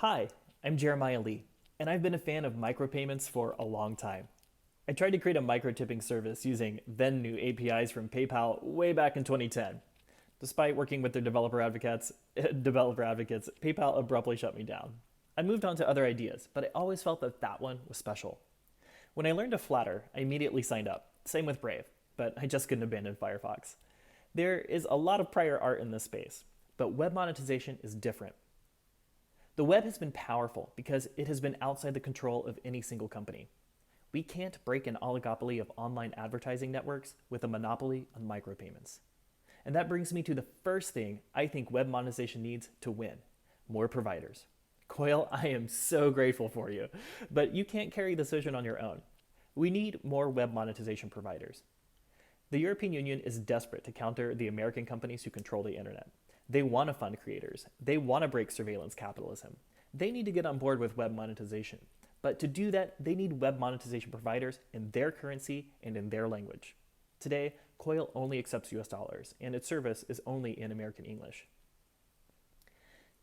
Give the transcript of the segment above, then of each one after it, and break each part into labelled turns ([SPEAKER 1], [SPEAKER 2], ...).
[SPEAKER 1] Hi, I'm Jeremiah Lee, and I've been a fan of micropayments for a long time. I tried to create a micro-tipping service using then new APIs from PayPal way back in 2010. Despite working with their developer advocates, PayPal abruptly shut me down. I moved on to other ideas, but I always felt that that one was special. When I learned of Flatter, I immediately signed up. Same with Brave, but I just couldn't abandon Firefox. There is a lot of prior art in this space, but web monetization is different. The web has been powerful because it has been outside the control of any single company. We can't break an oligopoly of online advertising networks with a monopoly on micropayments. And that brings me to the first thing I think web monetization needs to win: more providers. Coil, I am so grateful for you, but you can't carry this vision on your own. We need more web monetization providers. The European Union is desperate to counter the American companies who control the internet. They want to fund creators. They want to break surveillance capitalism. They need to get on board with web monetization. But to do that, they need web monetization providers in their currency and in their language. Today, Coil only accepts US dollars, and its service is only in American English.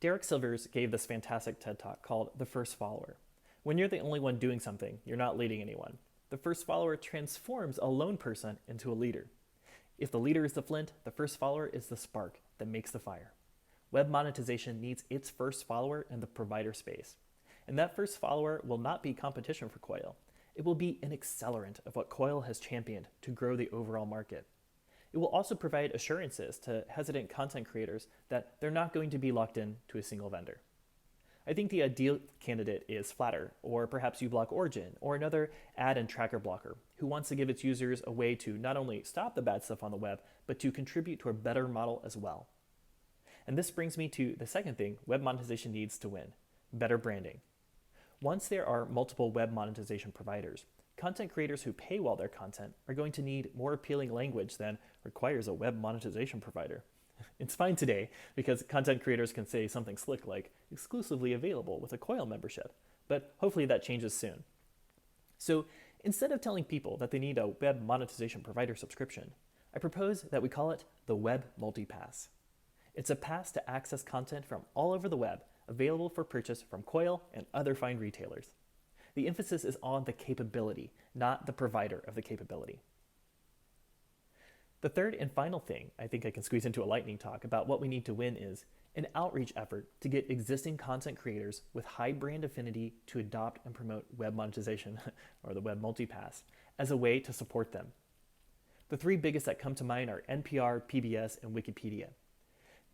[SPEAKER 1] Derek Silvers gave this fantastic TED Talk called The First Follower. When you're the only one doing something, you're not leading anyone. The first follower transforms a lone person into a leader. If the leader is the flint, the first follower is the spark that makes the fire. Web monetization needs its first follower in the provider space. And that first follower will not be competition for Coil. It will be an accelerant of what Coil has championed to grow the overall market. It will also provide assurances to hesitant content creators that they're not going to be locked in to a single vendor. I think the ideal candidate is Flatter, or perhaps uBlock Origin, or another ad and tracker blocker who wants to give its users a way to not only stop the bad stuff on the web, but to contribute to a better model as well. And this brings me to the second thing web monetization needs to win: better branding. Once there are multiple web monetization providers, content creators who paywall their content are going to need more appealing language than requires a web monetization provider. It's fine today because content creators can say something slick like exclusively available with a Coil membership, but hopefully that changes soon. So instead of telling people that they need a web monetization provider subscription, I propose that we call it the Web Multipass. It's a pass to access content from all over the web, available for purchase from Coil and other fine retailers. The emphasis is on the capability, not the provider of the capability. The third and final thing I think I can squeeze into a lightning talk about what we need to win is an outreach effort to get existing content creators with high brand affinity to adopt and promote web monetization, or the Web Multipass, as a way to support them. The three biggest that come to mind are NPR, PBS, and Wikipedia.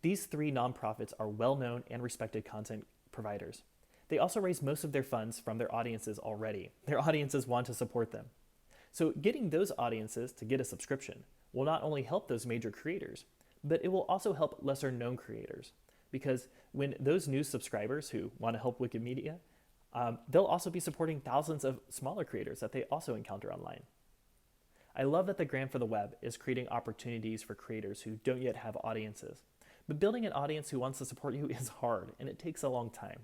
[SPEAKER 1] These three nonprofits are well-known and respected content providers. They also raise most of their funds from their audiences already. Their audiences want to support them. So getting those audiences to get a subscription will not only help those major creators, but it will also help lesser known creators. Because when those new subscribers who want to help Wikimedia, they'll also be supporting thousands of smaller creators that they also encounter online. I love that the Grant for the Web is creating opportunities for creators who don't yet have audiences. But building an audience who wants to support you is hard, and it takes a long time.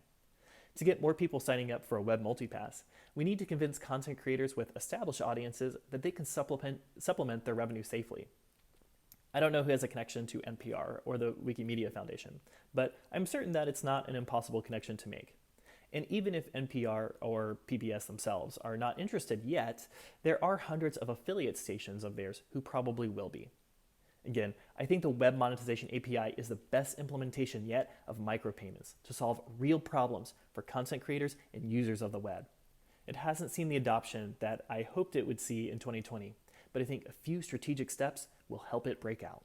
[SPEAKER 1] To get more people signing up for a Web Multipass, we need to convince content creators with established audiences that they can supplement their revenue safely. I don't know who has a connection to NPR or the Wikimedia Foundation, but I'm certain that it's not an impossible connection to make. And even if NPR or PBS themselves are not interested yet, there are hundreds of affiliate stations of theirs who probably will be. Again, I think the Web Monetization API is the best implementation yet of micropayments to solve real problems for content creators and users of the web. It hasn't seen the adoption that I hoped it would see in 2020, but I think a few strategic steps will help it break out.